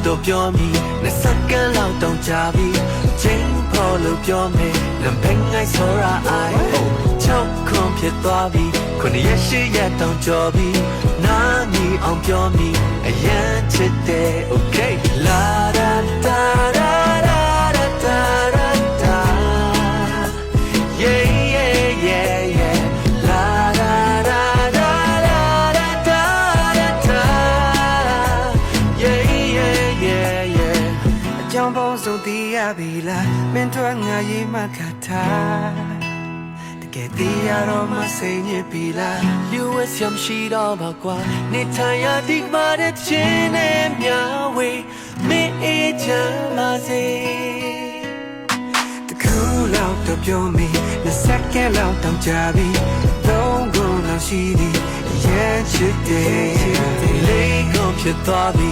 တော့ပြောမိနဲ့စက္ကန့်လောက်တောင်ကြာပြီချိန်ဖို့လို့ပြောမယ်လမ်းဘက်ငိုင်းဆိုရအိုင်ချုပ်ခွန်ဖြစ်သွားပြီခုနှစ်ရက်ရှိရက်တောင်ကြော်ပြီနားမီအောင်ပြောမိအရန်ချစ်တယ် okay la da da da da da da da yeah yeah yeah yeah la da da da da da da da yeah yeah yeah yeah အကြောင်းပေါင်းစုံသိရပြီလားမင်းတို့ငါရေးမှခါထားကဲတီးရတော့မစိမ့်ညစ်ပြီလားလူဝဲဆောင်ရှိတော့ပါကွာနေထိုင်ရဒီမှာတဲ့ချင်းနဲ့မြဝေမင်းအေးချမ်းပါစေတခုလောက်တော့ပြောမိနှစ်စက္ကန့်လောက်တောင်ကြာပြီသုံးခုလောက်ရှိသည်ရဲ့ချစ်တယ်လေးကုန်ဖြစ်သွားပြီ